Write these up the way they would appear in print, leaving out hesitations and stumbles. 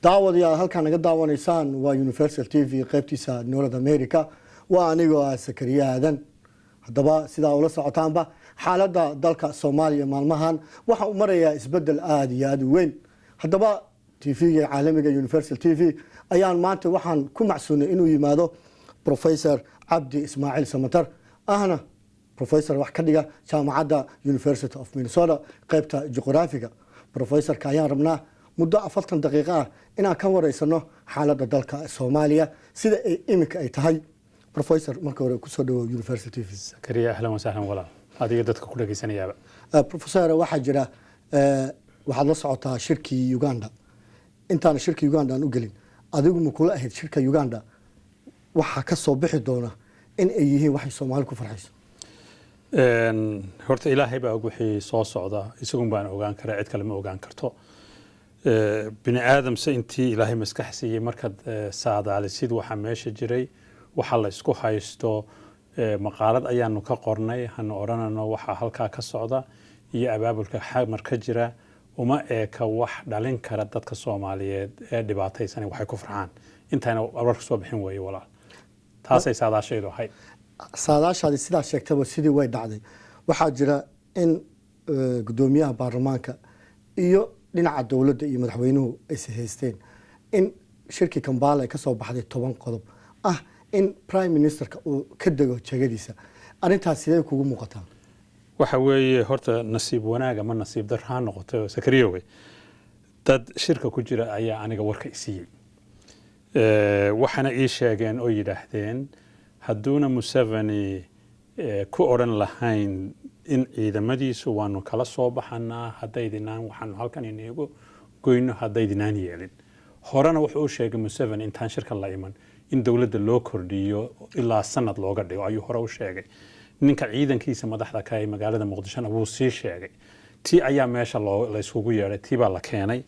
daawadayaal halkaan naga daawanaysaan waa Universal TV qaybtiisa North America waa anigoo Sakariya Aadan hadaba sidaa ula socotaanba xaaladda dalka Soomaaliya maalmahan waxa uu marayaa isbedel aad iyo aad u weyn hadaba TV-ga caalamiga Universal TV ayaan maanta waxaan ku macsuunay inuu yimaado Professor Abdi Ismail Samatar ahna Professor wax ka dhiga jaamacadda University of Minnesota qaybta juqraafiga Professor ka ayaan rabnaa muddo 40 daqiiqo ah inaan ka wareysano xaaladda dalka Soomaaliya sida ay imika ay tahay Professor marka hore ku soo dhawo University TV Sakariya ahlan wa sahlan walaal adiga dadka ku dhageysanayaaba Professor waxa jira waxaad la socotaa shirkii Uganda intaan shirkii Uganda aan u gelin adigu ma kula ahayd shirka Uganda waxa ka soo bixi doona in ay yihiin wax Soomaali ku farxayso horta ilaahay baa wixii soo socda isagu baan ogaan karaa cid kale ma ogaan karto bini aadamse intii ilaahay maskaxsiiyay marka saadaalisid waxa meesha jiray waxa la isku haysto maqaalad ayaanu ka qornay hana oranano waxa halka ka socda iyo abaabulka xamar ka jira uma eeka wax dhalin kara dadka Soomaaliyeed ee dhibaataysan waxay ku farxaan intaana wararka soo bixin way walaal taasay saadaashaydu hay saadaashaadi sidaa sheegtaba sidii way dhacday waxa jira in gudoomiyaha baarlamaanka iyo dhinaca dawladda iyo madaxweynuhu ay sahaysteen in shirkii Kampala ay ka soo baxday 10 qodob ah in prime ministerka uu ka dago jagadiisa arintaas sidee kugu muuqataa waxa weeye horta nasiib wanaaga ma nasiib daraan noqoto Sakariyowe dad shirka ku jira ayaa aniga warka isiiyay waxana ii sheegeen oo yiraahdeen haduuna Museveni ku oran lahayn in ciidamadiisu waanu kala soo baxanaa hadaydinaan waxaan halkan inagu goyno hadaydinaan yeelin horena wuxuu sheegay Museveni intaan shirka la iman in dawladda loo kordhiyo ilaa sanad looga dhigo ayuu hore u sheegay ninka ciidankiisa madaxda ka ay magaalada Muqdisho uu sii sheegay tii ayaa meesha la isugu yeeray tii baa la keenay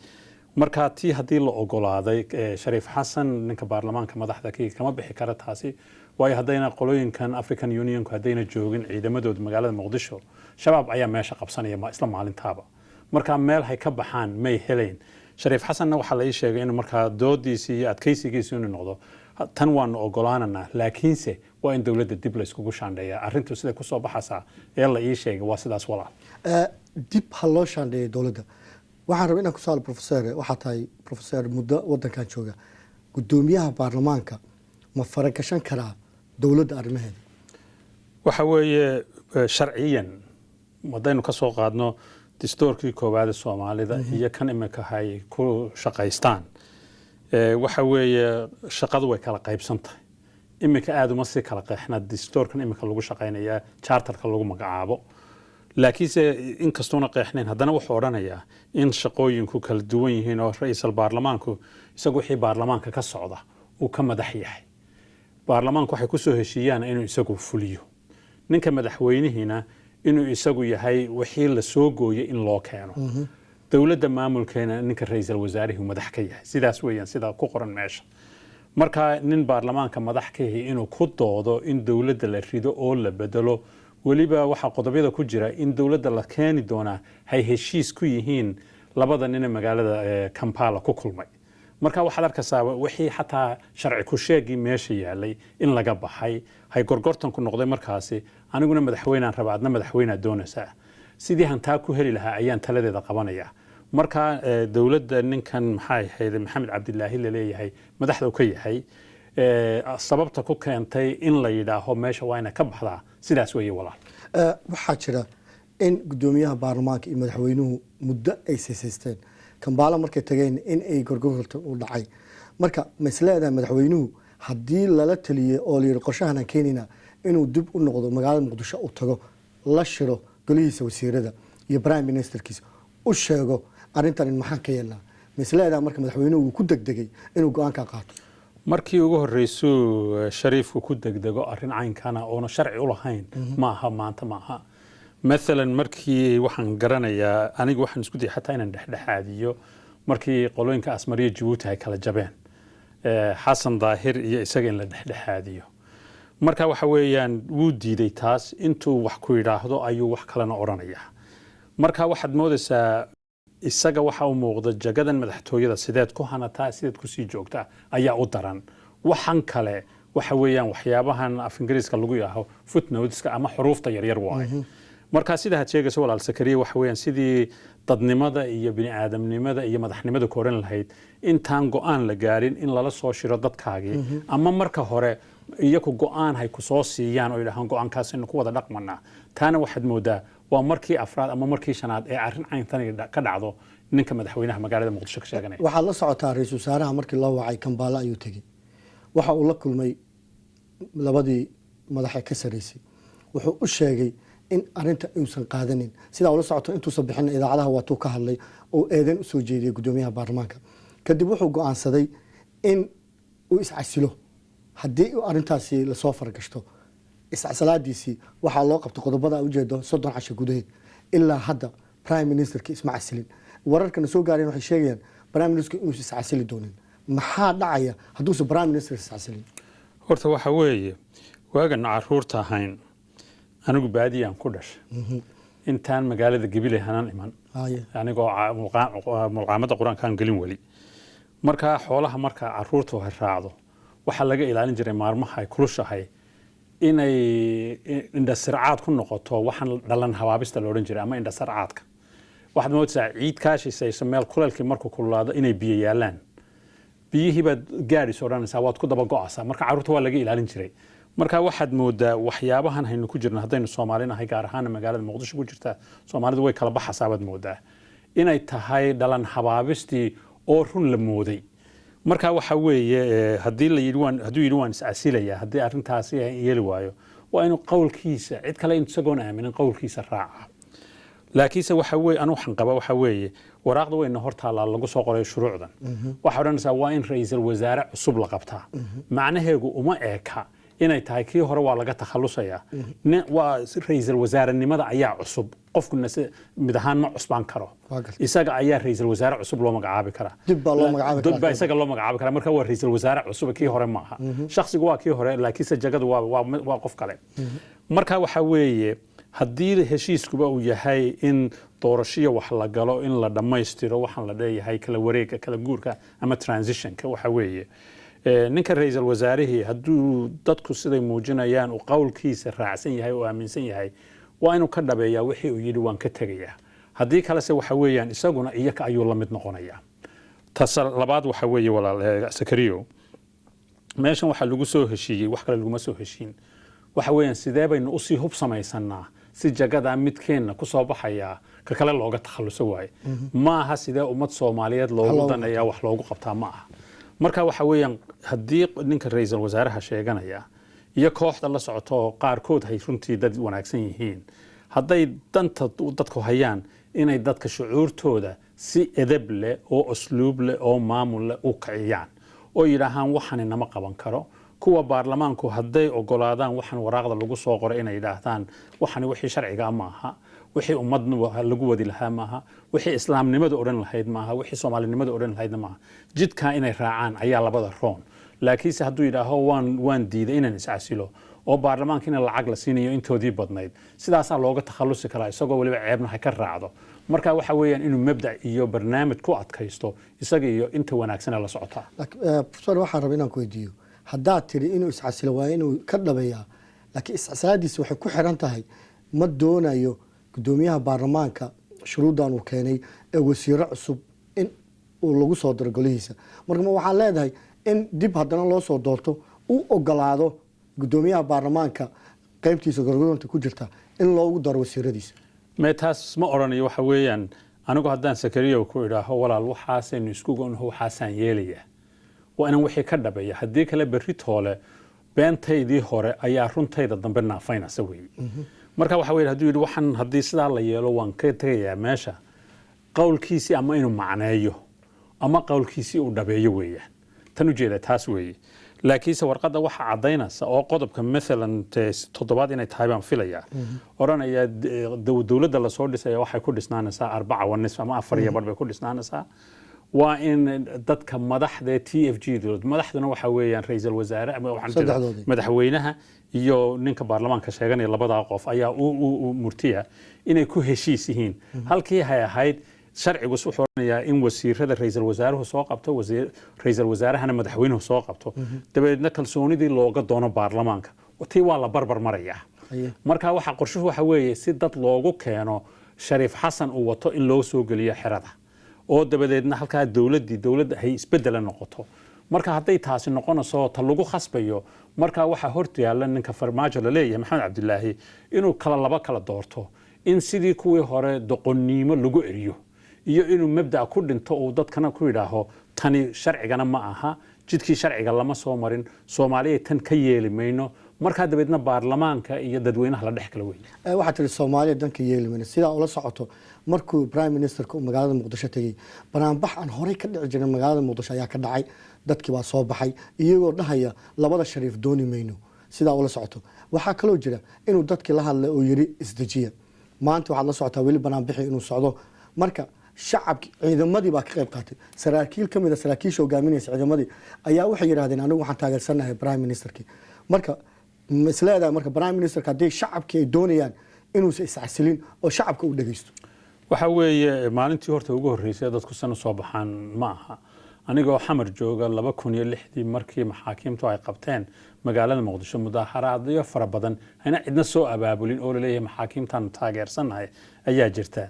marka tii hadii la ogolaaday Shariif Xasan ninka baarlamaanka madaxda kama bixi kara taasi way hadayna qolooyinkan African Union ku hadayna joogin ciidamadooda magaalada Muqdisho shabaab ayaa meesha qabsanaya ma isla maalintaaba marka meel hay ka baxaan may heleen Shariif Xasan waxa la sheegay in marka doodiisii iyo adkaysigiisii inuu noqdo tan waan ogolaanana laakiinse waa in dawladda dib la iskugu shaandheeyaa arintu sida ku soo baxaysa ee la ii sheegay waa sidaas walaal dib hal loo shaandheeyo dawladda waxaan rabaa inaan ku soo Professor waxa tahay Professor muddo wadankan jooga gudoomiyaha baarlamaanka ma faragashan karaa dawladda arrimaheeda waxa weeye sharciyan wadaynu ka soo qaadno dastuurkii koowaad Soomaalida iyo kan imika hay ku shaqaystaan waxa weeye shaqadu way kala qaybsantahay imika aad uma si kala qeexna dastuurkan imika lagu shaqeynaya charterka lagu magacaabo laakiinse in kastoona qeexnayn haddana wuxuu oranayaa in shaqooyinku kala duwan yihiin oo ra'iisul baarlamaanku isagu wixii baarlamaanka ka socda uu ka madax yahay baarlamaanku waxay ku soo heshiiyaan inuu isagu fuliyo ninka madaxweynihiina inuu isagu yahay wixii la soo gooyay in loo keeno dawladda maamulkeena ninka ra'iisul wasaarihu madax ka yahay sidaas weeyaan sida ku qoran meesha marka nin baarlamaanka madax ka yahay inuu ku doodo in dawladda la rido oo la bedelo waliba waxa qodobyada ku jira in dawladda la keeni doona hay heshiis ku yihiin labada nin ee magaalada Kampala ku kulmay marka waxa arkaysaa wixii xataa sharci ku sheegi meesha yaalay in laga baxay hay gorgortan ku noqday markaasi aniguna madaxweynaan rabaadna madaxweyna doonaysa sidii hantaa ku heli lahaa ayaan taladeeda qabanaya marka dawladda ninkan maxay ahayd Maxamed Cabdilaahi la leeyahay madaxda uu ka yahay sababta ku keentay in la yidhaaho meesha waa ina ka baxdaa sidaas weeye walaal waxa jira in gudoomiyaha baarlamaanka iyo madaxweynuhu muddo ay sasaysteen Kampala markay tageen in ay gorgorta u dhacay marka mas'alada madaxweynuhu hadii lala taliyay oo la yiri qorshahan keenina inuu dib u noqdo magaalada Muqdisho u tago la shiro golihiisa wasiirada iyo prime ministerkiisa u sheego arintan in maxaa ka yeelna mas'alada marka madaxweynuhu ku degdegay inuu go'aan ka qaato markii ugu horreysay Shariifku ku degdego arin caynkana oo sharci u lahayn ma aha maanta ma aha مثلا markii waxaan garanayaa anigu waxaan isku dayay xataa inaan dhexdhexaadiyo markii qolooyinka Asmariya Djibouti ay kala jabeen Xasan Daahir iyo isaga in la dhexdhexaadiyo marka waxa weeyaan wuu diiday taas intuu wax ku yiraahdo ayuu wax kale na oranaya marka waxaad moodaysaa isaga waxa uu muuqda jagadan madaxtooyada sideed ku hanataa sideed ku sii joogtaa ayaa u daran waxan kale waxa weeyaan waxyaabahan af ingiriiska lagu yaaho footnoteska ama xuruufta yaryar waaye marka sida had sheegayso walaal Sakariya waxa weeyaan sidii dadnimada iyo bini aadamnimada iyo madaxnimada kooran lahayd intaan go'aan la gaarin in lala soo shiro dadkaagii ama marka hore iyagu go'aan hay ku soo siiyaan oo yiraahdaan go'aankaas in ku wada dhaqmana taana waxaad moodaa waa markii afraad ama markii shanaad ee arrin cayntan ka dhacdo ninka madaxweynaha magaalada Muqdisho ka sheeganay waxaa la socotaa ra'iisul wasaaraha markii loo wacay Kampala ayuu tagay waxa uu la kulmay labadii madaxa ka sareysay wuxuu u sheegay in arinta uusan qaadanin sida uu la socoto intuu soo bixin idaacadaha waa ka hadlay oo eedan u soo jeediyay gudoomiyaha baarlamaanka kadib wuxuu go'aansaday in uu iscasilo haddii uu arintaasi la soo fargashto iscasalaadiisii waxaa loo qabtay qodobada u jeedo 30 casho gudaheed ilaa hadda prime ministerka isma casilin wararkana soo gaareen waxay sheegayaan prime minister inuu iscasili doonin maxaa dhacaya hadduu soo prime minister iscasilin horta waxa weeye waagan caruurta ahayn anigu baadiyaan ku dhashay intaan magaalada Gabiley hanan iman anigoo mulqaamada quraankaan galin wali marka xoolaha marka caruurtu ay raacdo waxa laga ilaalin jiray maalmaha ay kulushahay inay indhasarcaad ku noqoto waxaan dhalan habaabista loo oran jiray ama indhasarcaadka waxaad moodaa ciid kaashaysa meel kuleelkii markuu kululaado inay biyo yaalaan biyihii baad gaadhi soo dhanaysaa waad ku daba go'aysaa marka caruurta waa laga ilaalin jiray marka waxaad moodaa waxyaabahan haynu ku jirna haddaynu Soomaalinahay gaar ahaan magaalada Muqdisho ku jirta Soomaalidu way kala baxaysaa baad moodaa inay tahay dhalan habaabistii oo run la mooday marka waxa weeye haddii la yidhi waan iscasilaya haddii arrintaasi ay yeeli waayo waa inuu qowlkiisa cid kale isagoon aaminin qowlkiisa raaca laakiinse waxa weeye anu waxaan qaba waxa weeye waraaqda weyna hortaala lagu soo qoray shuruucdan waxa odhanaysaa waa in ra'iisul wasaare cusub la qabtaa macnaheedu uma eeka inay tahay kii hore waa laga takhalusaya waa ra'iisul wasaarenimada ayaa cusub qofkuna mid ahaan ma cusbaan karo isaga ayaa ra'iisul wasaare cusub loo magacaabi karaa dib baa isaga loo magacaabi karaa marka waa ra'iisul wasaare cusub kii hore ma aha shakhsigu waa kii hore laakiinse jagadu waa qof kale marka waxa weeye haddii heshiiskuba uu yahay in doorashiyo wax la galo in la dhammaystiro waxaan la leeyahay kala wareega kala guurka ama transitionka waxa weeye ninka ra'iisul wasaarihii hadduu dadku siday muujinayaan uu qowlkiisa raacsan yahay oo aaminsan yahay waa inuu ka dhabeeyaa wixii uu yidhi waan ka tegayaa haddii kalese waxa weeyaan isaguna iyaka ayuu la mid noqonayaa labaad waxa weeye walaal Sakariyo meeshan waxa lagu soo heshiiyey wax kale laguma soo heshiin waxa weeyaan sidee baynu u sii hub samaysanaa si jagada midkeena ku soo baxaya ka kale looga takhaluso waay ma aha sidee ummad Soomaaliyeed loogu daneeyaa wax loogu qabtaa ma aha marka waxa weeyaan haddii ninka ra'iisul wasaaraha sheeganaya iyo kooxda la socoto qaarkood hay runtii dad wanaagsan yihiin hadday danta dadku hayaan inay dadka shucuurtooda si edeb leh oo usluub leh oo maamul leh u kiciyaan oo yiraahdaan waxan nama qaban karo kuwa baarlamaanku hadday ogolaadaan waxan waraaqda lagu soo qoray inay yiraahdaan waxan wixii sharciga ma aha wixii ummadna lagu wadi lahaa maaha wixii islaamnimada oran lahayd maaha wixii Soomaalinimada oran lahayd maaha jidka inay raacaan ayaa labada roon laakiinse hadduu yiraahdo waan diiday inaan iscasilo oo baarlamaanka in lacag la siinayo intoodii badnayd sidaas looga takhalusi karaa isagoo waliba ceebna ka raacdo marka waxa weeyaan inuu mabda iyo barnaamij ku adkaysto isaga iyo inta wanaagsan la socota professor waxaan rabaa inaan ku weydiiyo haddaad tiri inuu iscasilo waa inuu ka dhabeeyaa laakiin iscasalaadiisa waxay ku xiran tahay ma doonayo gudoomiyaha baarlamaanka shuruudan uu keenay ee wasiiro cusub in uu lagu soo daro golihiisa marka waxaan leedahay in dib haddana loo soo doorto uu ogolaado gudoomiyaha baarlamaanka qaybtiisa gorgoranta ku jirta in loogu daro wasiiradiisa meetaas ma oranayo waxa weeyaan anigu haddaan Sakariyo ku idhaaho walaal waxaasaynu isku go'nahay waxaasaan yeelayaa waa inaan wixii ka dhabeeya haddii kale berri toole beentaydii hore ayaa runtayda dambe naafaynaysa weeye marka waxa weeye hadduu yidhi waxan haddii sidaa la yeelo waan ka tagayaa meesha qowlkiisii ama inuu macneeyo ama qowlkiisii uu dhabeeyo weeyaan tan u jeeda taas weeye laakiinse warqadda waxa cadaynaysa oo qodobka maalan toddobaad inay tahay baan filayaa oranaya dowladda la soo dhisay waxay ku dhisnaanaysaa 4 ama 4 bay ku dhisnaanaysaa waa in dadka madaxda TFG madaxduna waxa weeyaan ra'iisul wasaare ama madaxweynaha iyo ninka baarlamaanka sheeganaya labada qof ayaa u murtiya inay ku heshiis yihiin halkii hay ahayd sharcigu wuxuu oranayaa in wasiirada ra'iisul wasaaruhu soo qabto ra'iisul wasaarahana madaxweynuhu soo qabto dabeedna kalsoonidii looga doono baarlamaanka tii waa la barbar maraya marka waxa qorshuhu waxa weeye si dad loogu keeno Shariif Xasan uu wato in loo soo geliyo xirada oo dabadeedna halka dawladda ay isbedel noqoto marka hadday taasi noqonayso ta lagu khasbayo marka waxa hortayaala ninka farmaajo la leeyahay Maxamed Cabdilaahi inuu kala doorto in sidii kuwii hore doqonnimo lagu eriyo iyo inuu mabda ku dhinto oo dadkana ku yiraaho tani sharcigana ma aha jidkii sharciga lama soo marin Soomaaliya tan ka yeelimayno marka dabeedna baarlamaanka iyo dadweynaha la dhex kala weeyay waxa tiri Soomaaliya danka yeelimayno sida ula socoto markuu prime ministerku magaalada Muqdisho tagay banaanbax aan horey ka dhici jirin magaalada Muqdisho ayaa ka dhacay dadkii waa soo baxay iyagoo dhahaya labada Shariif dooni mayno sida ula socoto waxa kale oo jira inuu dadkii la hadlay oo yiri isdajiya maanta waxa la socotaa wali banaanbixi inuu socdo marka shacabki ciidamadii baa ka qayb qaatay saraakiil kamid ah saraakiisha hogaaminaysa ciidamadii ayaa waxay yiraahdeen anigu waxaan taageersanahay prime ministerkii marka mislaada marka prime ministerka hadii shacabki ay doonayaan inuu is casilin oo shacabka u dhageysto waxa weeye maalintii horta ugu horeysay dadku san soo baxaan ma aha anigoo xamar jooga 2006 markii maxaakiimtu ay qabteen magaalada Muqdisho mudaharaadyo fara badan ayna cidna soo abaabulin oo leeyahay maxaakiimtan taageersanahay ayaa jirta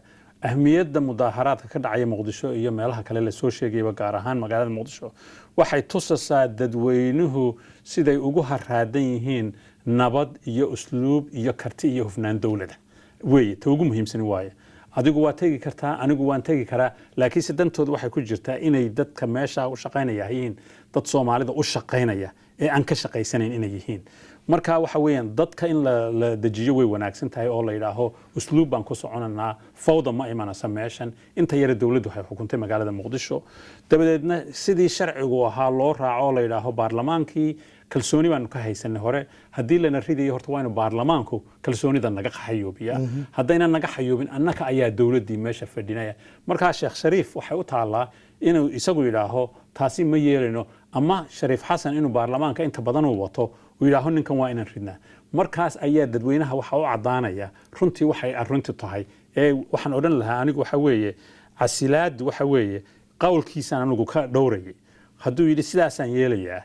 ahmiyadda mudaharaadka ka dhacay Muqdisho iyo meelaha kale la soo sheegayba gaar ahaan magaalada Muqdisho waxay tusaysaa dadweynuhu siday ugu haraadan yihiin nabad iyo usluub iyo karti iyo hufnaan dawladda way ta ugu muhiimsan waaye adigu waa tagi kartaa anigu waan tagi karaa laakiin sidantoodu waxay ku jirtaa inay dadka meesha u shaqeynayaan dad Soomaalida u shaqeynaya ee aan ka shaqeysanayn inay yihiin marka waxa weeyaan dadka in la dajiyo way wanaagsan tahay oo la yiraahdo usluub baan ku soconanaa fawda ma imanaysa meeshan inta yar dawladdu waxay xukuntay magaalada Muqdisho dabadeedna sidii sharcigu ahaa loo raaco la yiraahdo baarlamaankii kalsooni baan ka haysanay hore hadii lana ridayo horta waa in baarlamaanku kalsoonida naga xayoobiya hadayna naga xayoobin annaka ayaa dawladii meesha fadhinaya marka Sheekh Shariif waxay u taalaa inuu isagu yiraahdo taasi ma yeelino ama Shariif Xasan inuu baarlamaanka inta badan uu wato uu yiraahdo ninkan waa inaan ridnaa markaas ayaa dadweynaha waxa u cadaanaya runtii waxay arrintu tahay ee waxaan oran lahaa anigu waxa weeye casilaad waxa weeye qowlkiisa anigu ka dhowrayay haduu yiri sidaasaan yeelayaa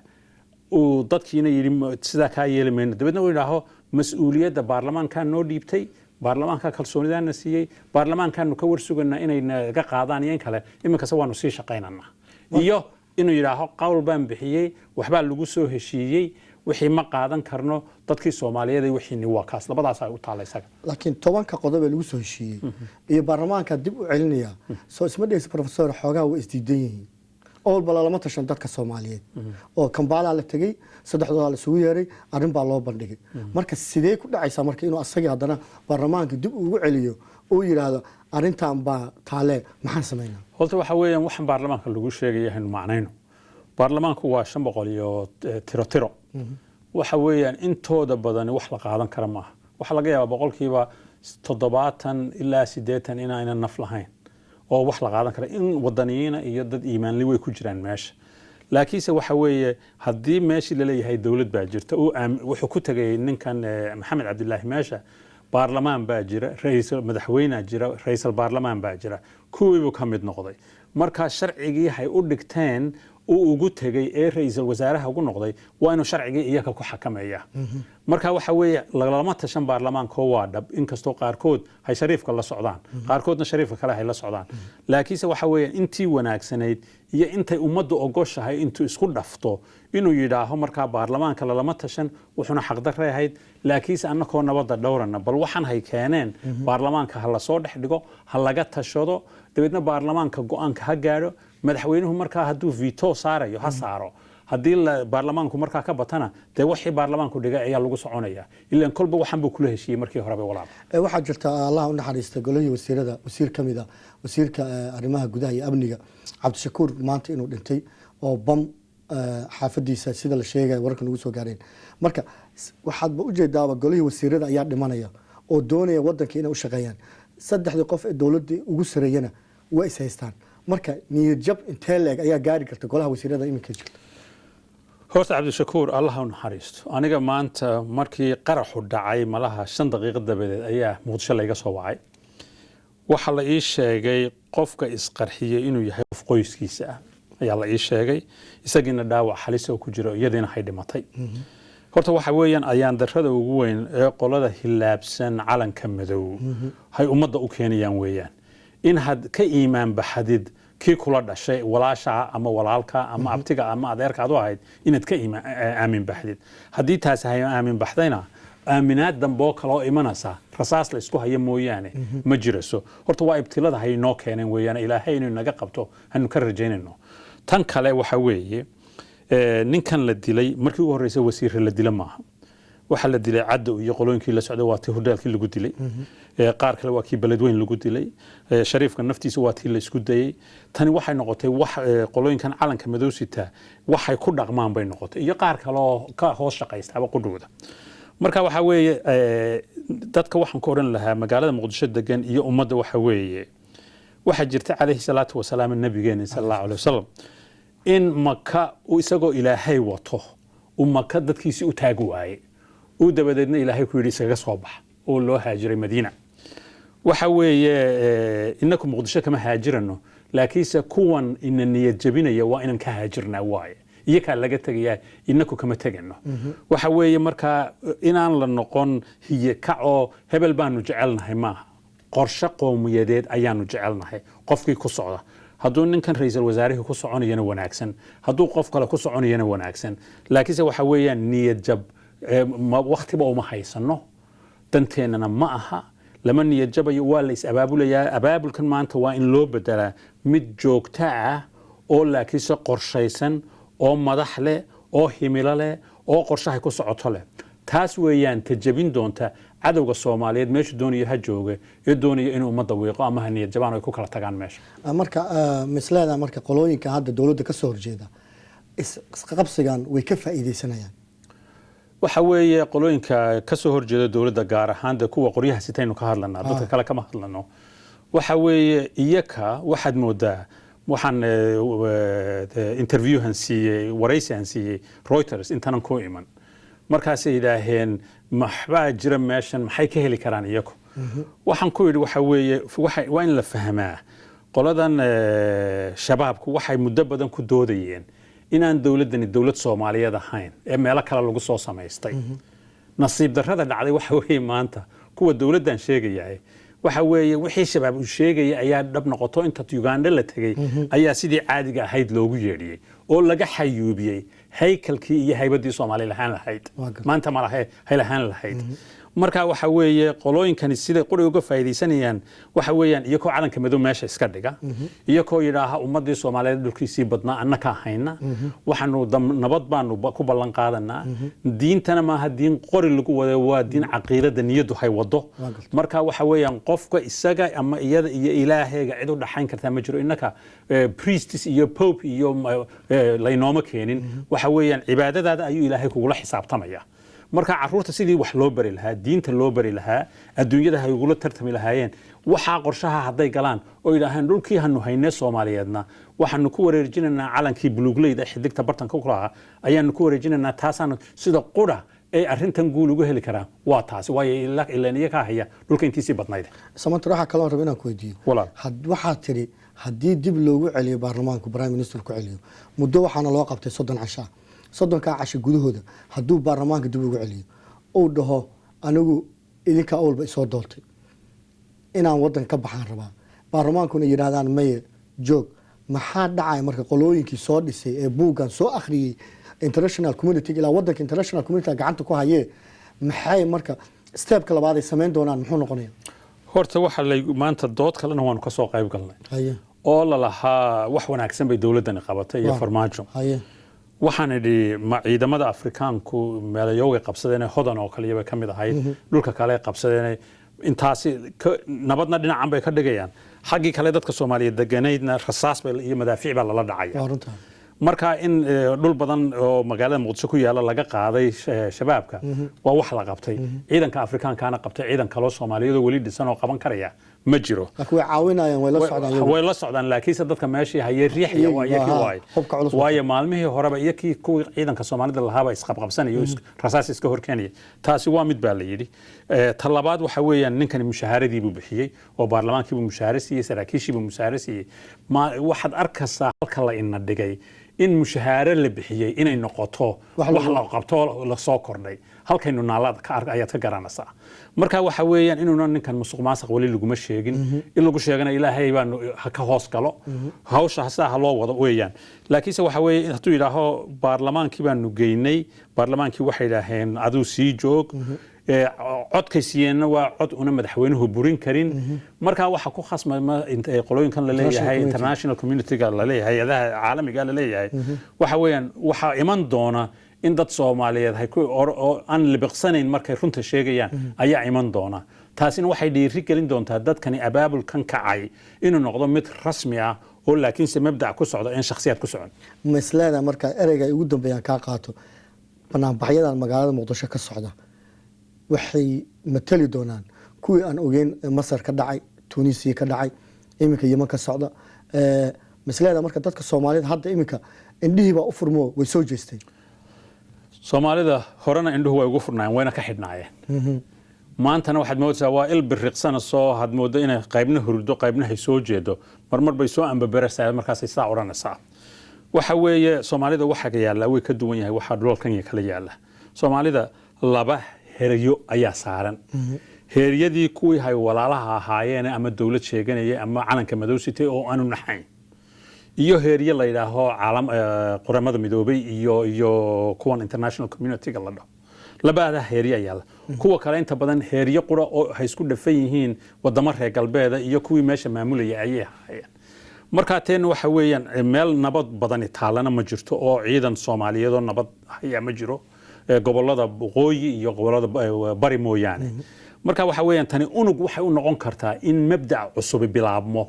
oo dadkiina yiri sida ka yeelimayno dabadna uu yiraahdo mas'uuliyadda baarlamaanka noo dhiibtay baarlamaanka kalsoonidana siiyay baarlamaankaanu ka warsuganaa inay naga qaadaan in kale iminka waanu sii shaqeynanaa iyo inuu yiraahdo qowl baan bixiyay waxba lagu soo heshiiyay wixii ma qaadan karno dadkii Soomaaliyeed wixii ni waa kaas labadaas ay u taalaysaa laakiin 10 qodob ee lagu soo heshiiyay iyo baarlamaanka dib u celinaya soo isma dhaysa professor xoogaa way isdiidan yihiin oo bal lama tashan dadka Soomaaliyeed oo Kampala la tagay saddexdooda la isugu yeeray arrin baa loo bandhigay marka sidee ku dhacaysa marka inuu asaga hadana baarlamaanka dib ugu celiyo oo yiraahdo arrintan baa taale maxaan sameeynaa horta waxa weeyaan waxaan baarlamaanka lagu sheegayaa in macnayno baarlamaanku waa 500 iyo tiro waxa weeyaan intooda badan wax la qaadan kara ma waxa laga yaabaa boqolkiiba 70 ilaa 80 inayna naf lahayn oo wax la qaadan kara in wadaniyiina iyo dad iimaanli way ku jiraan meesha laakiinse waxa weeye hadii meeshii la leeyahay dawlad baa jirta oo wuxuu ku tagay ninkan Maxamed Cabdilaahi meesha baarlamaan baa jira ra'iisul madaxweynaha jira ra'iisul baarlamaan baa jira kuwiibu ka mid noqday marka sharcigii hay u dhigteen uu ugu tagay ee ra'iisul wasaaraha ugu noqday waa inuu sharcigii iyaga ku xakameeyaa marka waxa weeye lagama tashan baarlamaanka waa dhab inkastoo qaarkood hay Shariifka la socdaan qaarkoodna Shariifka kale hay la socdaan laakiinse waxa weeye intii wanaagsanayd iyo intay ummaddu ogoshahay intuu isku dhafto inuu yiraaho marka baarlamaanka lama tashan wuxuna xaq dareehayd laakiinse annakoo nabadda dhowrana bal waxaan hay keeneen baarlamaanka ha la soo dhex dhigo ha laga tashado dabeedna baarlamaanka go'aanka ha gaaro madaxweynuhu marka haduu veto saarayo ha saaro hadii baarlamaanku marka ka batana de wixii baarlamaanku dhigay ayaa lagu soconaya ilaa kolba waxan buu kula heshiiyay markii hore walaal waxa jirta Allah u naxariista golaha wasiirada wasiir kamida wasiirka arrimaha gudaha iyo amniga Cabdishakuur maanta inuu dhintay oo bam xaafadiisa sida la sheegay wararka lagu soo gaareen marka waxaad u jeedaa golaha wasiirada ayaa dhimanaya oo doonaya wadanka inay u shaqeeyaan saddexdii qof ee dawladda ugu sareeyana way is haystaan marka niyad jab intee leeg ayaa gaari karta golaha wasiirada iminka jirta horta Cabdishakuur Allah u naxariisto aniga maanta markii qaraxu dhacay malaha 5 daqiiqo dabadeed ayaa Muqdisho laga soo wacay waxa la ii sheegay qofka isqarxiyay inuu yahay qof qoyskiisa ah ayaa la ii sheegay isagiina dhaawac halis oo ku jiro iyadiina hay dhimatay horta waxa weeyaan ayaan darrada ugu weyn ee qolada hilaabsan calanka madow hay ummadda u keenayaan weeyaan in had ka iimaan baxadid kii kula dhashay walaasha ama walaalka ama abtiga ama adeerka aad u ahayd inaad ka aamin baxdid haddii taas hay aamin baxdayna aaminaad dambo kale oo imanaysa rasaas la isku hayo mooyaane ma jiraso horta waa ibtilada hay noo keeneen weeyaan ilaahay inuu naga qabto hanu ka rajaynayno tan kale waxa weeye ninkan la dilay markii ugu horeysay wasiir la dilay maaha waxa la dilay caddo iyo qolooyinkii la socday waa tii hoteelkii lagu dilay qaar kale waa kii beledweyn lagu dilay shariifka naftiisa waa tii la isku dayay tani waxay noqotay wax qolooyinkan calanka madow sita waxay ku dhaqmaan bay noqotay iyo qaar kale oo ka hoos shaqaystaba qudhooda marka waxa weeye dadka waxaan ku oran lahaa magaalada muqdisho degan iyo ummadda waxa weeye waxa jirta calayhi salaatu wasalaam nabigeena sallallahu alayhi wasallam in maka isagoo ilaahay wato maka dadkiisi u taag waayay uu dabadeedna ilaahay ku yiri isaga soo bax oo loo haajiray madiina waxa weeye inaku muqdisho kama haajirano laakiinse kuwan in niyad jabinaya waa inaan ka haajirnaa waaye iyaka laga tagayaa inaku kama tagano waxa weeye marka inaan la noqon hiye kaco hebel baanu jecelnahay maaha qorshe qowmiyadeed ayaanu jecelnahay qofkii ku socda hadduu ninkan ra'iisul wasaarihi ku soconayana wanaagsan hadduu qof kale ku soconayana wanaagsan laakiinse waxa weeyaan niyad jab waqtiba uma haysano danteennana ma aha lama niyad jabayo waa la is abaabulayaa abaabulkan maanta waa in loo bedelaa mid joogto ah oo laakiinse qorshaysan oo madax leh oo himilo leh oo qorshahay ku socoto leh taas weeyaan tajabin doonta cadowga Soomaaliyeed meesha doonaya ha jooga ee doonaya in ummadda weeqo ama haniyad jabaan ay ku kala tagaan meesha marka mislaada marka qolooyinka hadda dawladda ka soo horjeeda isqabsigan way ka faa'iideysanayaan waxa weeye qolooyinka ka soo horjeeda dawladda gaar ahaan kuwa qoryaha sitaynu ka hadlanaa dadka kale kama hadlano waxa weeye iyaka waxaad moodaa waxaan interview han siiyay waraysi han siiyay Reuters intanan ku iman markaas ay yidhaaheen maxbaa jira meeshan maxay ka heli karaan iyagu waxaan ku yidhi waxa weeye waa in la fahmaa qoladan shabaabku waxay muddo badan ku doodayeen inaan dawladani dawlad Soomaaliyeed ahayn ee meelo kale lagu soo samaystay nasiib darrada dhacday waxa weeye maanta kuwa dawladdan sheegayay waxa weeye wixii shabaab uu sheegay ayaa dhab noqoto inta Uganda la tagay ayaa sidii caadiga ahayd loogu yeedhiyay oo laga xayuubiyay haykalkii iyo haybadii Soomaaliyeed lahayd maanta ma lahayd haylahaan lahayd marka waxa weeye qolooyinkani sida qoriga uga faa'iideysanayaan waxa weeyaan iyagoo calanka madow meesha iska dhiga iyagoo yiraaha ummadii Soomaaliyeed dhulkiisii badnaa annaka hayna waxaanu nabad baanu ku ballan qaadanaa diintana ma aha diin qori lagu wada waa diin caqiidada niyadu hay wado marka waxa weeyaan qofka isaga ama iyada iyo ilaahayga cid u dhaxayn karta ma jiro innaka priests iyo pope iyo laynooma keenin waxa weeyaan cibaadadaada ayuu ilaahay kugu la xisaabtamaya marka caruurta sidii wax loo bari lahaa diinta loo bari lahaa adduunyada ay ugu tartami lahaayeen waxa qorshaha haday galaan oo ilaahan dhulkii hanu haynay Soomaaliyeedna waxaanu ku wareejinaynaa calankii buluugleyda xidigta bartanka ku lahaa ayaanu ku wareejinaynaa taasana sida qura ay arintan guul ugu heli karaan waa taas way ilaa ka haya dhulka intiisii badnayd Samantha waxa kale oo rabina ku weydiiyo waxa tiri hadii dib loogu celiyo baarlamaanka prime minister ku celiyo muddo waxaana loo qabtay 30 casha 30 casha gudahooda haduu baarlamaanka dib ugu celiyo oo dhaho anigu idinka awalba soo dooltay inaan wadan ka baxaan rabaa baarlamaankuna yiraahdaan maye joog maxaa dhacay marka qolooyinkii soo dhisay ee buugan soo akhriyay international community ila wadanka international community gacanta ku hayee maxay marka stepka labaad ay sameyn doonaan muxuu noqonayaa horta waxa la maanta dood kalena waan ka soo qayb galnay oo la lahaa wax wanaagsan bay dawladdan qabatay iyo farmaajo waxaan idhi ma ciidamada Afrikaanku meelayoga qabsadeen hodan oo kaliya ka mid ahayd dhulka kale qabsadeen intaasi nabadna dhinacan bay ka dhigayaan xaqii kale dadka Soomaaliyeed deganaydna rasaas iyo madaafiic baa la dhacaya marka in dhul badan oo magaalada Muqdisho ku yaala laga qaaday shabaabka waa wax la qabtay ciidanka Afrikaankaana qabtay ciidan kale oo Soomaaliyeed wali dhisan oo qaban karaya ma jiro laakiin way caawinayaan way la socdaan laakiinse dadka meeshii hayay riixaya waa iyakii waay waayo maalmihii horeba iyakii kuwii ciidanka Soomaalida lahaaba isqabqabsanayo rasaas iska horkeenaya taasi waa mid baa la yidhi ta labaad waxa weeyaan ninkani mushahaaradii buu bixiyay oo baarlamaankii buu mushaahar siiyay saraakiishii buu mushaahar siiyay waxaad arkaysaa halka la ina dhigay in mushahaare la bixiyay inay noqoto wax la qabto la soo kordhay halkaynu naalada ka arka ayaad ka garanaysaa marka waxa weeyaan inuuna ninkan musuqmaasuq wali laguma sheegin in lagu sheegana ilaahay baan ka hoos galo hawsha hasaa loo wado weeyaan laakiinse waxa weeye hadduu yidhaaho baarlamaankii baanu geynay baarlamaankii waxay yidhaaheen aduu sii joog codkaysiyeena waa cod una madaxweynuhu burin karin marka waxa ku khasmay qolooyinkan la leeyahay international community-ga la leeyahay hay'adaha caalamiga la leeyahay waxa weeyaan waxa iman doona in dad Soomaaliyeed ay ku aan libiqsanayn markay runta sheegayaan ayaa iman doona taasina waxay dhiiri gelin doontaa dadkani abaabulkan kacay inuu noqdo mid rasmi ah oo laakiin se mabda' ku socdo in shakhsiyaad ku socon maslada marka ereyga ugu dambeeyaan ka qaato banaanbaxyadan magaalada Muqdisho ka socda waxay matali doonaan kuwii aan ogeyn Masar ka dhacay Tunisia ka dhacay iminka Yemen ka socda maslada marka dadka Soomaaliyeed hadda iminka indhihiiba u furmo way soo jeesteen Soomaalida horena indhuhu way ugu furnaayeen wayna ka xidhnaayeen maantana waxaad moodaysaa waa il biriqsana soo had moodo inay qaybna hurdo qaybna hay soo jeedo marmar bay soo ambabaraysaa markaas ay saa oranaysaa waxa weeye Soomaalida waxa ka yaala way ka duwan yahay waxa dhulkan kala yaala Soomaalida laba heriyo ayaa saaran heriyadii kuwii hay walaalaha ahaayeen ama dawlad sheeganayay ama calanka madow sitay oo aanu naxayn iyo heriye la yiraahdo caalam qaramada midoobay iyo kuwan international community-ga la dhaho labada heriye ayaa kuwa kale inta badan heriye qura oo hay isku dhafan yihiin wadamo reer galbeeda iyo kuwii meesha maamulaya ayay ahaayeen marka teen waxa weeyaan meel nabad badan taalana ma jirto oo ciidan Soomaaliyeed oo nabad haya ma jiro gobolada waqooyi iyo gobolada bari mooyaane marka waxa weeyaan tani unug waxay u noqon kartaa in mabda' cusub bilaabmo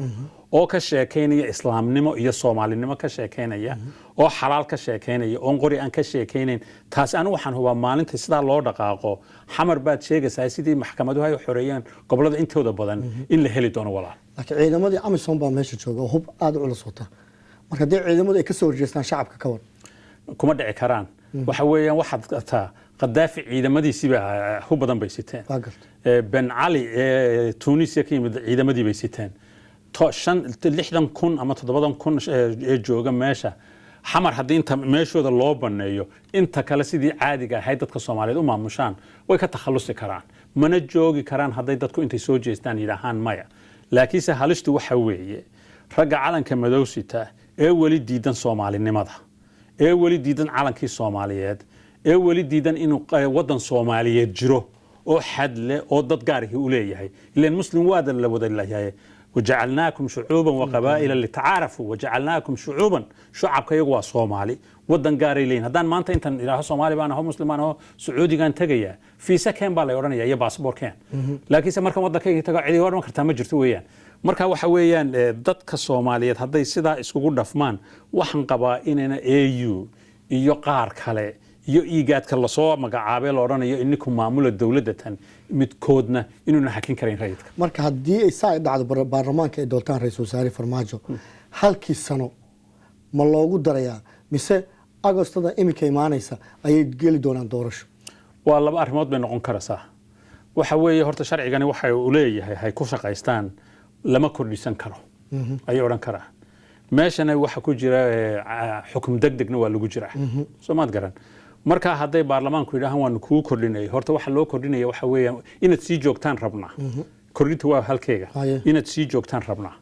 oo ka sheekeynaya islaamnimo iyo Soomaalinimo ka sheekeynaya oo xalaal ka sheekeynaya oo qori aan ka sheekeynayn taas aan waxaan hubaa maalinta sida loo dhaqaaqo xamar baad sheegaysaa sidii maxkamaduhu ay xoreeyeen gobolada intooda badan in la heli doono walaal laakiin ciidamadii AMISOM baa meesha jooga oo hub aad u culus wata marka hadii ciidamadu ay ka soo horjeestaan shacabka ka war kuma dhici karaan waxa weeyaan waxaad qataa qadaafi ciidamadiisii baa hub badan bay siteen Ben Ali Tunisia ka yimid ciidamadii bay siteen 60,000 ama 7,000 jooga meesha xamar hadii inta meeshooda loo baneeyo inta kale sidii caadiga ahayd dadka Soomaaliyeed u maamushaan way ka takhalusi karaan mana joogi karaan haday dadku intay soo jeestaan yiraahaan maya laakiin se halistu waxa weeye ragga calanka madow sita ee wali diidan Soomaalinimada ee wali diidan calankii Soomaaliyeed ee wali diidan inuu wadan Soomaaliyeed jiro oo xad leh oo dad gaar ah u leeyahay ileen muslim waada la wada leeyahay وجعلناكم شعوبا وقبائل لتعارفوا وجعلناكم شعوبا شعبك يقوى صومالي ودن قاري لين هدان ما انت إله صومالي بانا هو مسلم بانا هو سعودي كان تجيا في سكن بالا يورانيا يا باسبور كان لكن سمركم وضع كي تقعدي ورا ما كرتها مجرتوا ويان marka waxa weeyaan dadka Soomaaliyeed haday sida isugu dhafmaan waxan qabaa inayna AU iyo qaar kale iyo iigaadka la soo magacaabay la oranayo ininku maamula dawladdan midkoodna inuuna hakin karin rayidka marka hadii ay saay dhacdo baarlamaanka ay doortaan ra'iisul wasaare Farmaajo halkii sano ma loogu darayaa mise agostada imika imaanaysa ayay geli doonaan doorasho waa laba arrimood bay noqon karaysaa waxa weeye horta sharcigani waxa uu leeyahay hay ku shaqaystaan lama kordhisan karo ay oran karaan meeshana waxa ku jira xukum degdegna waa lagu jiraa Soomaad garan marka haday baarlamaanku yiraahdaan waan ku kordhinay horta waxa loo kordhinaya waxa weeyaan inaad sii joogtaan rabnaa kordhinta waa halkeega inaad sii joogtaan rabnaa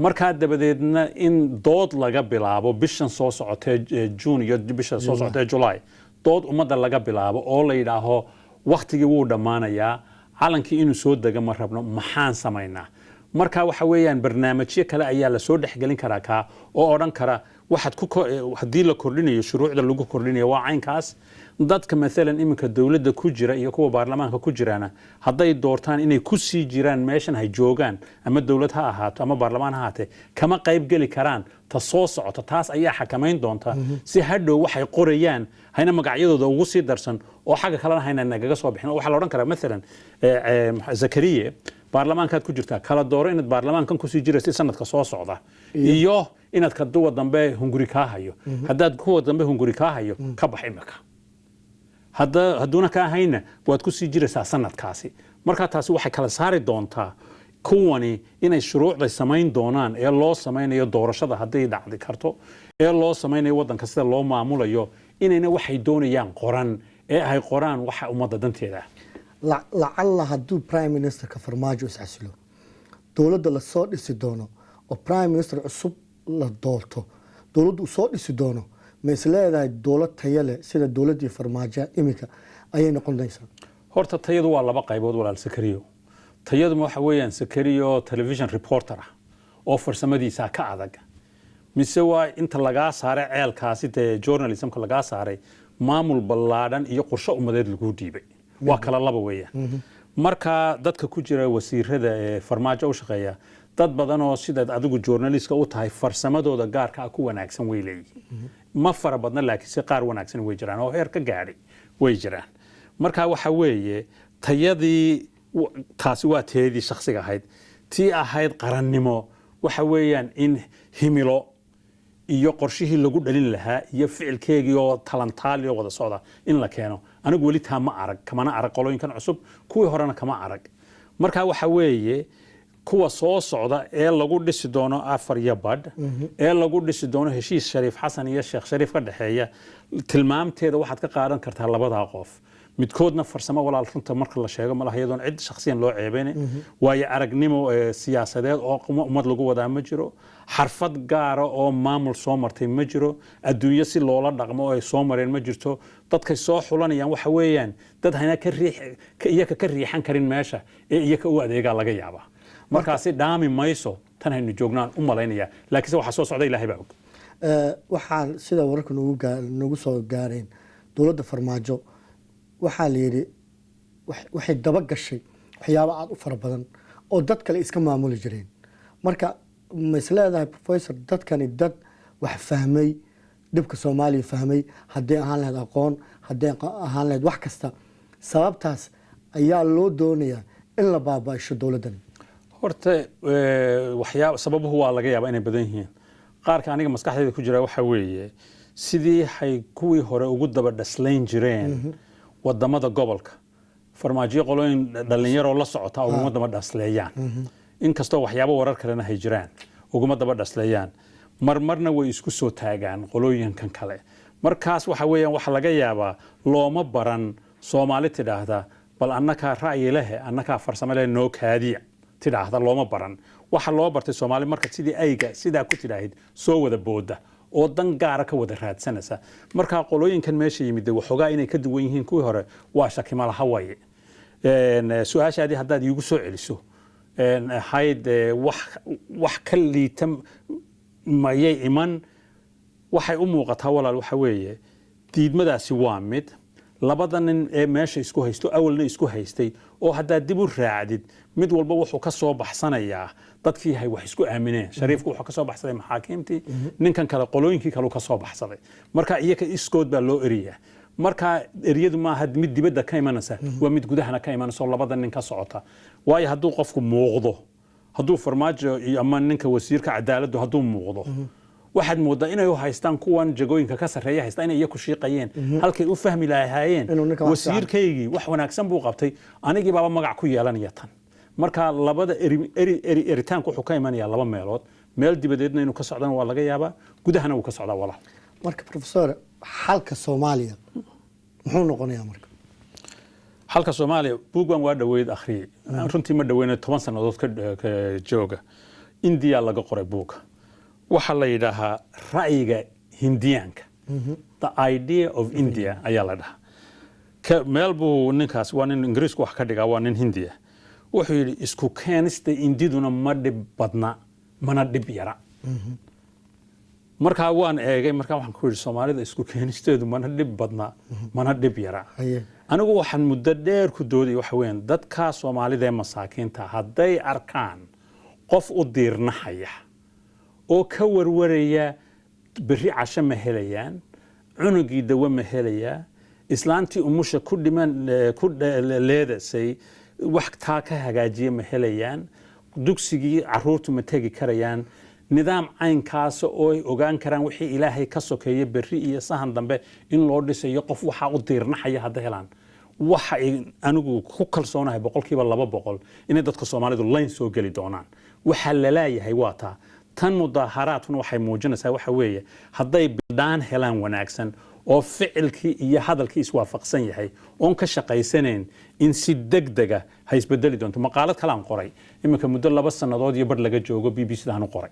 marka dabadeedna in dood laga bilaabo bishan soo socotay June iyo bishan soo socotay July dood umada laga bilaabo oo la yiraaho waqtigii wuu dhamaanayaa calankii inuu soo daga ma rabno maxaan sameeynaa marka waxa weeyaan barnaamijyo kale ayaa la soo dhaxgelin karaa ka oo oran kara waxad ku hadii la kordhinayo shuruucda lagu kordhinayo waa caynkaas dadka mesela iminka dawladda ku jira iyo kuwa baarlamaanka ku jirana haday doortaan inay ku sii jiraan meeshan hay joogan ama dawlad ha ahaato ama baarlamaan ha ahaatee kama qayb gali karaan ta soo socota taas ayaa xakameyn doonta si hadhow waxay qorayaan hayna magacyadooda ugu sii darsan oo xaga kale hayna nagaga soo bixin waxa la oran karaa mesela Zakariya baarlamaankaad ku jirtaa kala dooro inaad baarlamaankan kusii jiraysid sanadka soo socda iyo inaad ka duwa dambe hunguri kaa hayo haddaad kuwa dambe hunguri kaa hayo ka bax imika hadduuna kaa hayna waad kusii jiraysaa sanadkaasi markaa taasi waxay kala saari doontaa kuwani inay shuruucday samayn doonaan ee loo samaynayo doorashada hadday dhacdi karto ee loo samaynayo waddanka sida loo maamulayo inayna waxay doonayaan qoran ee ay qoraan waxa ummadda danteeda lacalla hadduu prime ministerka farmaajo iscasilo dowladda lasoo dhisi doono oo prime minister cusub la doorto dowladdu uu soo dhisi doono ma is leedahay dowlad tayo leh sida dowladdii farmaajo iminka ayay noqon doonaysaa horta tayadu waa laba qaybood walaal sakariyo tayadu waxa weeyaan sakariyo television reporter ah oo farsamadiisa ka adag mise waa inta laga saaray ceelkaasi ee journalismka laga saaray maamul ballaadhan iyo qorshe ummadeed lagu dhiibay waa kala laba weeyaan marka dadka ku jira wasiirada ee farmaajo u shaqeeya dad badan oo sidaad adigu journalistka u tahay farsamadooda gaarka ah ku wanaagsan way leeyihiin ma fara badna laakiin si qaar wanaagsan way jiraan oo heer ka gaadhay way jiraan marka waxa weeye tayadii taasi waa teedii shakhsiga ahayd tii ahayd qarannimo waxa weeyaan in himilo iyo qorshihii lagu dhalin lahaa iyo ficilkeegii oo talantaali oo wada socda in la keeno anigu weli taa ma arag kamana arag qolooyinkan cusub kuwii horena kama arag marka waxa weeye kuwa soo socda ee lagu dhisi doono afar iyo badh ee lagu dhisi doono heshiis shariif xasan iyo sheekh shariif ka dhaxeeya tilmaamteeda waxaad ka qaadan kartaa labadaa qof midkoodna farsamo walaal runta marka la sheego malaha iyadoon cid shakhsiyan loo ceebeyn waayo aragnimo siyaasadeed oo ummad lagu wadaa ma jiro xarfad gaara oo maamul soo martay ma jiro adduunyo si loola dhaqmo oo ay soo mareen ma jirto dadkay soo xulanayaan waxa weeyaan dad hayna iyaga ka riixan karin meesha ee iyaga u adeegaa laga yaabaa markaasi dhaami mayso tan haynu joognaan u malaynaya laakiinse waxa soo socda ilaahay baa og waxaan sida wararka nagu soo gaareen dowladda farmaajo waxaa la yidhi waxay daba gashay waxyaabo aad u fara badan oo dad kale iska maamuli jireen marka ma is leedahay professor dadkani dad wax fahmay dhibka soomaaliya fahmay haddii ahaan lahayd aqoon haddii ahaan lahayd wax kasta sababtaas ayaa loo doonayaa in la baaba'isho dowladdan horta waxyaabo sababuhu waa laga yaabaa inay badan yihiin qaarka aniga maskaxdayda ku jira waxa weeye sidii hay kuwii hore ugu daba dhaslayn jireen wadamada gobolka farmaajiyo qolooyin dhalinyaroo la socota uguma daba dhasleeyaan inkastoo waxyaabo warar kalena hay jiraan uguma daba dhasleeyaan marmarna way isku soo taagaan qolooyinkan kale markaas waxa weeyaan waxa laga yaabaa looma baran Soomaali tidhaahda bal annaka ra'yi leh annaka farsamo leh noo kaadiya tidhaahda looma baran waxa loo bartay Soomaali marka sidii ayga sidaa ku tidhaahid soo wada booda oo dan gaara ka wada raadsanaysa marka qolooyinkan meesha yimid waxoogaa inay ka duwan yihiin kuwii hore waa shaki ma laha way su'aashaadii haddaad iigu soo celiso hayd wax ka liita mayay iman waxay u muuqataa walaal waxa weeye diidmadaasi waa mid labada nin ee meesha isku haysto awalna isku haystay oo haddaa dib u raacdid mid walba wuxuu ka soo baxsanayaa dadkii hay wax isku aamineen shariifku wuxuu ka soo baxsaday maxaakiimtii ninkan kale qolooyinkii kale ka soo baxsaday marka iyaga iskood baa loo eriyaa marka eriyadu ma aha mid dibadda ka imanaysa waa mid gudahana ka imanaysa labada nin ka socota waayo hadduu qofku muuqdo hadduu farmaajo ama ninka wasiirka cadaaladdu hadduu muuqdo waxaad moodaa inay u haystaan kuwan jagooyinka ka sareeya haystaan inay iyagu shiiqayeen halkay u fahmi lahaayeen wasiirkaygii wax wanaagsan buu qabtay anigii baaba magac ku yeelanaya tan marka labada eritaanku wuxuu ka imanayaa laba meelood meel dibadeedna inuu ka socdana waa laga yaabaa gudahana uu ka socdaa walaal marka professor xalka Soomaaliya muxuu noqonayaa marka xalka Soomaaliya buugan waa dhaweyd akhriyay runtii ma dhaweynay 10 sanadood ka jooga India laga qoray buuga waxa la yidhaahaa ra'yiga hindiyaanka the idea of India ayaa la dhahaa meel buu ninkaas waa nin ingiriisku wax ka dhigaa waa nin hindiya wuxuu yidhi isku keenista indiduna ma dhib badna mana dhib yara markaa waan eegay markaa waxaan ku yidhi Soomaalida isku keenisteedu mana dhib badna mana dhib yara anigu waxaan muddo dheer ku dooday waxa weeyaan dadka Soomaalida ee masaakiinta hadday arkaan qof u diirnahaya oo ka warwaraya bari casho ma helayaan cunugii dawo ma helayaa islaantii umusha ku dhiman ku leedasay وقتها كهجاجية مهليان dugsigii caruurtu ma tegi karayaan nidaam caynkaas oo ay ogaan karaan wixii ilaahay ka sokeeyay berri iyo sahan dambe in loo dhisayo qof waxa u diirnaxaya hadda helaan waxa anigu ku kalsoonahay 200% in dadka Soomaalidu line soo gali doonaan waxa la leeyahay waa taa tan mudaharaaduna waxay muujinaysaa waxa weeye hadday bidaan helaan wanaagsan oo ficilkii iyo hadalkii iswaafaqsan yahay oon ka shaqaysaneen in si degdega hay isbedeli doonto maqaalad kale aan qoray iminka muddo 2 sanadood iyo bar laga joogo BBC daan qoray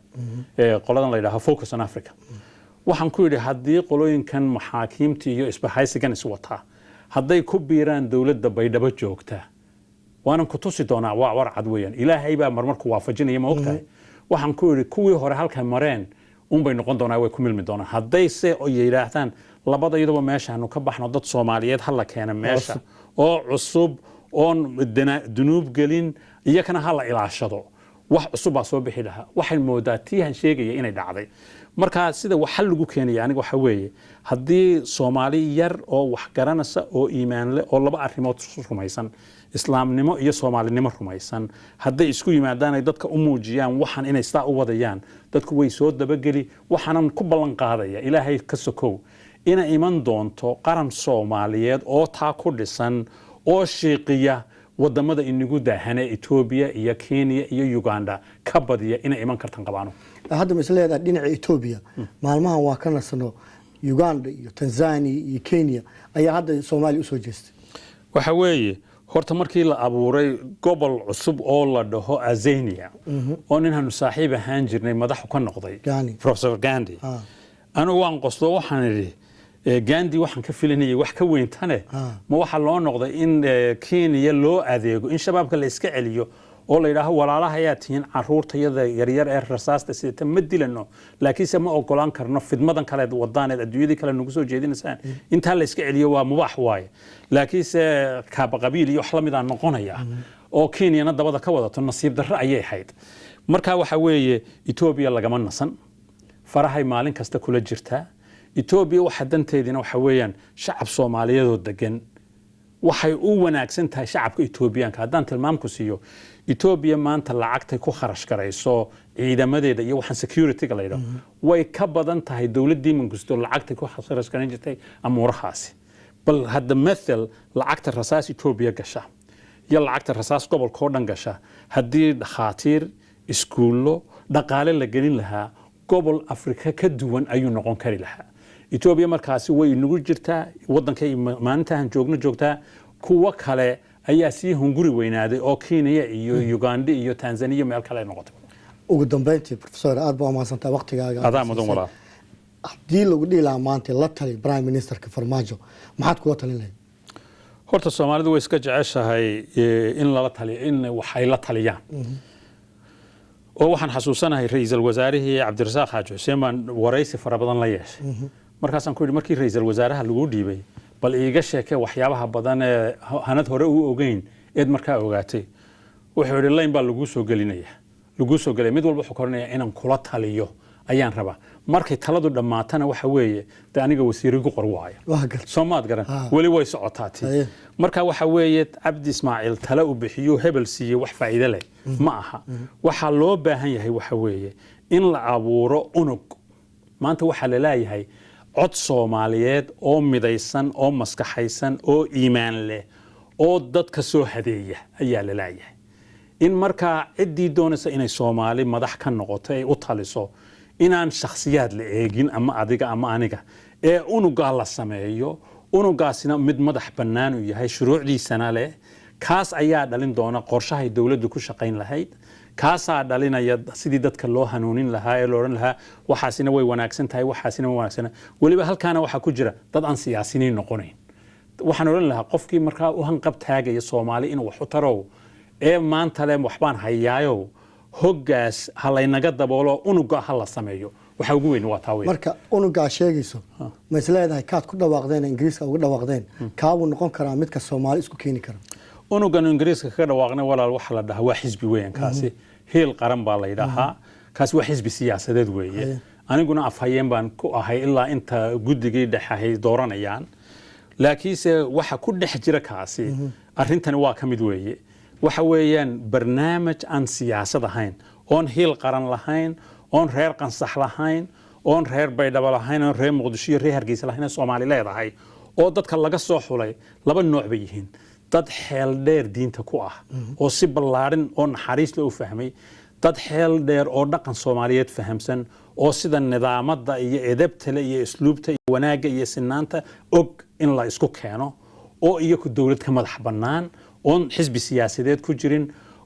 qoladan la yiraahdo Focus on Africa waxaan ku yiri haddii qolooyinkan maxaakiimta iyo isbahaysigan is wataa hadday ku biiraan dawladda baydhabo joogta waanan ku tusi doonaa waa war cad weeyaan ilaahay baa marmarku waafajinaya ma ogtahay waxaan ku yiri kuwii hore halka mareen bay noqon doonaa way ku milmi doonaan hadday se oo yiraahdaan labada iyadoo meeshaanu ka baxno dad Soomaaliyeed hal keena meesha oo cusub oo dunuub gelin iyakana hal ilaashado wax cusub soo bixi laha waxay moodaatiin sheegaya inay dhacday marka sida waxa lagu keenay aniga waxa weeye hadii Soomaali yar oo wax garanaysa oo iimaan leh oo laba arrimood rumaysan islaamnimo iyo Soomaalinimo rumaysan hadday isku yimaadaan ay dadka u muujiyaan waxan inay saa u wadayaan dadku way soo dabageli waxanan ku ballan qaadaya ilaahay ka sokow ina iman doonto qaran Soomaaliyeed oo taa ku dhisan oo sheeqiya wadamada inagu daahane Ethiopia iyo Kenya iyo Uganda ka badiya ina iman kartan qabaano hadda misleeda dhinaca Ethiopia maalmahan waa ka nasano Uganda iyo Tanzania iyo Kenya ayaa hadda Soomaali u soo jeestay waxa weeye horta markii la abuuray gobol cusub oo la dhaho Azania oo ninhan saaxiib ahaan jirnay madax ka noqday Professor Gandhi anu waan qoslo waxaan idhi Gandhi waxaan ka filanayay wax ka weyn tane ma waxa loo noqday in Kenya loo adeego in shabaabka la iska celiyo oo la yiraahdo walaalaha ayaa tiin caruurtayada yaryar ee rasaasta sida ma dilano laakiin ma ogolaan karno fidmadan kale wadaaneed adduunyada kale nagu soo jeedinaysan inta la iska celiyo waa mubaax waaye laakiin kaaba qabiil iyo wax la mid ah noqonaya oo Kenya dabada ka wadato nasiib darro ayay hayd marka waxa weeye Ethiopia lagama nasan farahay maalin kasta kula jirtaa Ethiopia waxa danteedina waxa weeyaan shacab Soomaaliyeed oo degan waxay u wanaagsan tahay shacabka Ethiopiaanka haddaan tilmaamku siiyo Ethiopia maanta lacagtay ku kharash garayso ciidamadeeda iyo waxan security-ga la yiraahdo way ka badan tahay dawladii Mangisto lacagtay ku kharash garan jirtay amuurahaasi bal hadda مثل lacagta rasaas Ethiopia gasha iyo lacagta rasaas gobolka oo dhan gasha hadii dhaqaatiir iskuulo dhaqaale la gelin lahaa gobol Afrika ka duwan ayuu noqon kari lahaa Ethiopia markaasi way nagu jirtaa wadanka maalintan joogtaa kuwa kale ayaa si hunguri weynaaday oo Kenya iyo Uganda iyo Tanzania meel kale noqotay ugu dambeyntii professor aad baa maasanta waqtigaaga adaa mudan walaa hadii lagu dhilaa maanta la tali prime minister ka Farmaajo maxaad ku talin lahayd horta Soomaalidu way iska jeceshahay in la taliyo in waxay la taliyaan oo waxaan xasuusanahay ra'iisul wasaarihii Cabdirasaaq Xaaji Xuseen waraysi fara badan la yeeshay markaasaan ku yiri markii ra'iisul wasaaraha lagu dhiibay bal iiga sheekay waxyaabaha badan ee hanad hore u ogeyn eed markaa ogaatay wuxuu yiri line baa lagu soo galay mid walba wuxuu kornaya inaan kula taliyo ayaan rabaa markay taladu dhamaatana waxa weeye aniga wasiirigu qor waayo Soomaad garan wali way socotaatay marka waxa weeye Cabdi Ismaaciil tala u bixiyo hebel siiyo wax faa'iido leh ma aha waxa loo baahan yahay waxa weeye in la abuuro unug maanta waxa la leeyahay cod Soomaaliyeed oo midaysan oo maskaxaysan oo iimaan leh oo dadka soo hadeeya ayaa la leeyahay in marka cidii doonaysa inay Soomaali madax ka noqoto ay u taliso inaan shakhsiyaad la eegin ama adiga ama aniga ee unuga la sameeyo unugaasina mid madax bannaan u yahay shuruucdiisana leh kaas ayaa dhalin doona qorshahay dawladdu ku shaqayn lahayd kaasa dhalinaya sidii dadka loo hanuunin lahaa ee loo oran lahaa waxaasina way wanaagsan tahay waxaasina way wanaagsan waliba halkaana waxa ku jira dad aan siyaasiyiin noqonayn waxaan oran lahaa qofkii markaa u hanqab taagaya Soomaali inuu wax u taro ee maanta le waxbaan hayaayo hoggaas halaynaga daboolo unuga hala sameeyo waxa ugu weyn waa taaway marka unuga sheegayso ma isleedahay kaad ku dhawaaqdeen Ingiriiska ugu dhawaaqdeen kaabu noqon karaa midka Soomaali isku keeni kara unugan Ingiriiska ka dhawaaqnay walaal waxa la dhahaa waa xisbi weyn kaasi heel qaran baa la yiraahdaa kaasi waa xisbi siyaasadeed weeye aniguna afhayeen baan ku ahay ilaa inta guddigii dhaxahay dooranayaan laakiinse waxa ku dhex jira kaasi arintani waa kamid weeye waxa weeyaan barnaamij aan siyaasad ahayn oon hiil qaran lahayn oon reer qansax lahayn oon reer baydhabo lahayn oon reer muqdisho iyo reer hargeysa lahayn Soomaali leedahay oo dadka laga soo xulay laba nooc bay yihiin dad xeel dheer diinta ku ah oo si ballaarin oo naxariis leh u fahmay dad xeel dheer oo dhaqan Soomaaliyeed fahamsan oo sida nidaamada iyo edebta iyo isluubta iyo wanaaga iyo sinaanta og in la isku keeno oo iyagu dawlad ka madax bannaan oon xisbi siyaasadeed ku jirin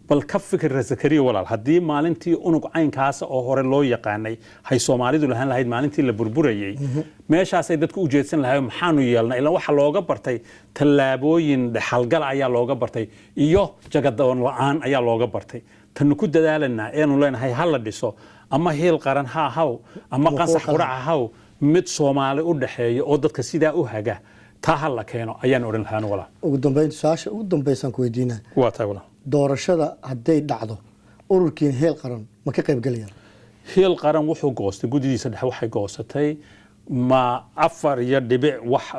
bal ka fikir Zakariya walaal haddii maalintii unug caynkaas oo hore loo yaqaanay hay Soomaalidu lahaan lahayd maalintii la burburayay meeshaas ay dadku u jeedsan lahaayeen maxaanu yeelnaa ilaa waxa looga bartay tallaabooyin dhaxalgal ayaa looga bartay iyo jagadoon la'aan ayaa looga bartay tan ku dadaalanaa eenu leenahay hal la dhiso ama heel qaran ha haw ama qansax quraca haw mid Soomaali u dhaxeeyo oo dadka sidaa u haga taa hal la keeno ayaan oran lahaan walaal ugu dambeyn saasha ugu dambaysan ku weydiinaa waa taa walaal doorashada hadday dhacdo ururkiin heel qaran ma ka qayb galayaan heel qaran wuxuu goostay gudidiisa dhexe waxay goostay ma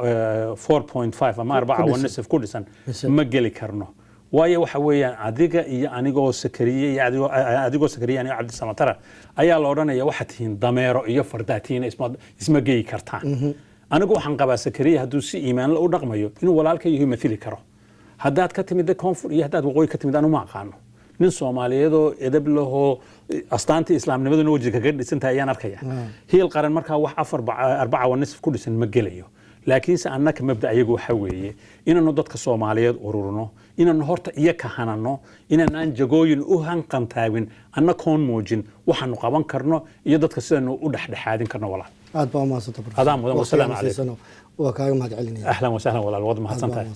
4.5 ama 4 wanisif ku dhisan ma geli karno waayo waxa weeyaan adiga iyo anigoo Zakariya iyo adigoo Zakariya iyo Cabdi Samatara ayaa la oranaya waxa tihiin dameero iyo fardaatiin isma geey kartaan anigu waxaan qabaa Zakariya hadduu si iimaan la u dhaqmayo inuu walaalkay yahay mathili karo haddaad ka timid koonfur iyo haddaad waqooyi ka timid anu ma aqaano nin Soomaaliyeed oo edeb lahoo astaantii islaamnimaduna wajiga kaga dhisantahay ayaan arkaya heel qaran markaa wax 4 wanisif ku dhisan ma gelayo laakiin se annaka mabda ayagu waxa weeye inaanu dadka Soomaaliyeed ururno inaanu horta iyo ka hanano inaan jagooyin u hanqantaawin annakoon muujin waxaanu qaban karno iyo dadka sidanu u dhaxdhaxaadin karno walaal aad baa maasanta adaan mudan wasalaam alaykum waa kaaga mahad celinaya ahlan wa sahlan walaal wad mahadsantahay